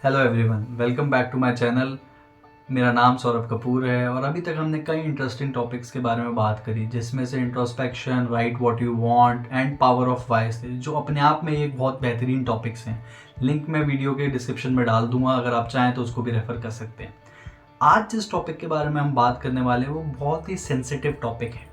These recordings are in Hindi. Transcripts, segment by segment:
Hello everyone, welcome back to my channel. मेरा नाम सौरभ कपूर है और अभी तक हमने कई इंटरेस्टिंग टॉपिक्स के बारे में बात करी, जिसमें से introspection, right what you want and power of voice थे, जो अपने आप में एक बहुत बेहतरीन टॉपिक्स हैं। लिंक मैं वीडियो के डिस्क्रिप्शन में डाल दूंगा, अगर आप चाहें तो उसको भी रेफर कर सकते हैं। आज जिस टॉपिक के बारे में हम बात करने वाले हैं वो बहुत ही सेंसिटिव टॉपिक है।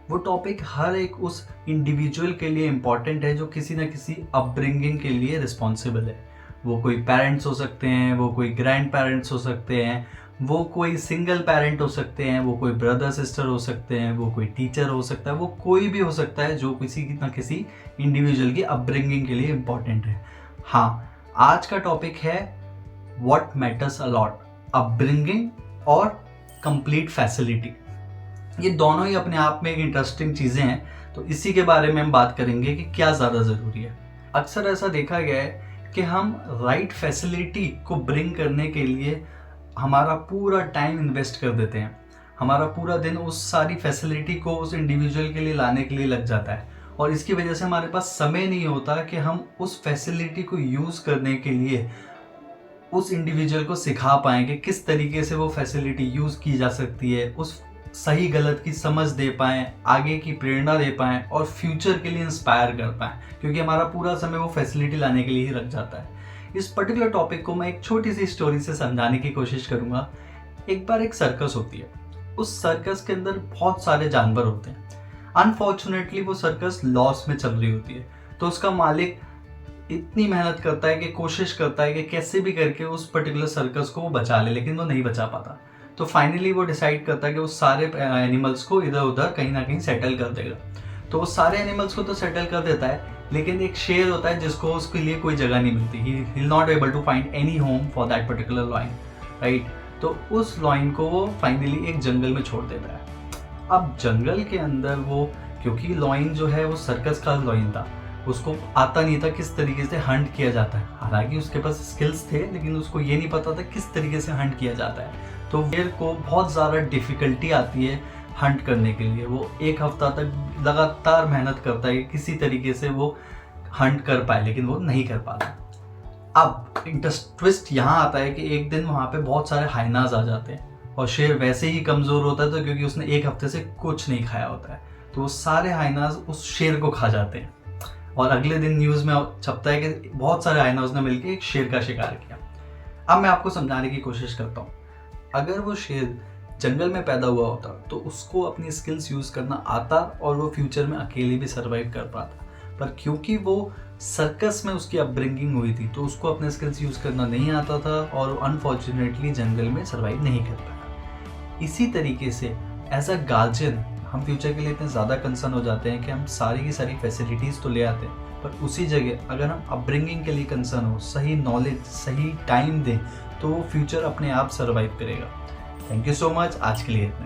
वो टॉपिक हर एक उस इंडिविजुअल के लिए इम्पॉर्टेंट है जो किसी न किसी अपब्रिंगिंग के लिए रिस्पॉन्सिबल है। वो कोई पेरेंट्स हो सकते हैं, वो कोई ग्रैंड पेरेंट्स हो सकते हैं, वो कोई सिंगल पेरेंट हो सकते हैं, वो कोई ब्रदर सिस्टर हो सकते हैं, वो कोई टीचर हो सकता है, वो कोई भी हो सकता है जो किसी न किसी इंडिविजुअल की अपब्रिंगिंग के लिए इम्पॉर्टेंट है। हाँ, आज का टॉपिक है व्हाट मैटर्स अलॉट, अपब्रिंगिंग और कंप्लीट फैसिलिटी। ये दोनों ही अपने आप में एक इंटरेस्टिंग चीज़ें हैं, तो इसी के बारे में हम बात करेंगे कि क्या ज़्यादा ज़रूरी है। अक्सर ऐसा देखा गया है कि हम राइट फैसिलिटी को ब्रिंग करने के लिए हमारा पूरा टाइम इन्वेस्ट कर देते हैं। हमारा पूरा दिन उस सारी फैसिलिटी को उस इंडिविजुअल के लिए लाने के लिए लग जाता है और इसकी वजह से हमारे पास समय नहीं होता कि हम उस फैसिलिटी को यूज़ करने के लिए उस इंडिविजुअल को सिखा पाएँ कि किस तरीके से वो फैसिलिटी यूज़ की जा सकती है, उस सही गलत की समझ दे पाएँ, आगे की प्रेरणा दे पाएँ और फ्यूचर के लिए इंस्पायर कर पाएँ, क्योंकि हमारा पूरा समय वो फैसिलिटी लाने के लिए ही लग जाता है। इस पर्टिकुलर टॉपिक को मैं एक छोटी सी स्टोरी से समझाने की कोशिश करूँगा। एक बार एक सर्कस होती है। उस सर्कस के अंदर बहुत सारे जानवर होते हैं। अनफॉर्चुनेटली वो सर्कस लॉस में चल रही होती है, तो उसका मालिक इतनी मेहनत करता है कि कोशिश करता है कि कैसे भी करके उस पर्टिकुलर सर्कस को वो बचा ले, लेकिन वो नहीं बचा पाता। तो फाइनली वो डिसाइड करता है कि वो सारे एनिमल्स को इधर उधर कहीं ना कहीं सेटल कर देगा। तो वो सारे एनिमल्स को तो सेटल कर देता है, लेकिन एक शेर होता है जिसको उसके लिए कोई जगह नहीं मिलती। He will not able to find any home for that particular lion, right. तो उस लॉइन को वो फाइनली एक जंगल में छोड़ देता है। अब जंगल के अंदर वो, क्योंकि लॉइन जो है वो सर्कस का लॉइन था, उसको आता नहीं था किस तरीके से हंट किया जाता है। हालांकि उसके पास स्किल्स थे, लेकिन उसको ये नहीं पता था किस तरीके से हंट किया जाता है। तो शेर को बहुत ज़्यादा डिफ़िकल्टी आती है हंट करने के लिए। वो एक हफ्ता तक लगातार मेहनत करता है किसी तरीके से वो हंट कर पाए, लेकिन वो नहीं कर पाता। अब ट्विस्ट यहाँ आता है कि एक दिन वहाँ पे बहुत सारे हाइनाज आ जाते हैं और शेर वैसे ही कमज़ोर होता है, तो क्योंकि उसने एक हफ्ते से कुछ नहीं खाया होता है, तो वो सारे हाइनाज उस शेर को खा जाते हैं। और अगले दिन न्यूज़ में छपता है कि बहुत सारे हाइनाज ने मिलकर एक शेर का शिकार किया। अब मैं आपको समझाने की कोशिश करता हूँ। अगर वो शेर जंगल में पैदा हुआ होता तो उसको अपनी स्किल्स यूज़ करना आता और वो फ्यूचर में अकेले भी सर्वाइव कर पाता, पर क्योंकि वो सर्कस में उसकी अपब्रिंगिंग हुई थी तो उसको अपने स्किल्स यूज़ करना नहीं आता था और अनफॉर्चुनेटली जंगल में सर्वाइव नहीं कर पाया। इसी तरीके से एज अ गार्जियन हम फ्यूचर के लिए इतने ज़्यादा कंसर्न हो जाते हैं कि हम सारी की सारी फैसिलिटीज़ तो ले आते हैं, पर उसी जगह अगर हम अपब्रिंगिंग के लिए कंसर्न हो, सही नॉलेज, सही टाइम दें, तो वो फ्यूचर अपने आप सर्वाइव करेगा। Thank you so much. आज के लिए इतना।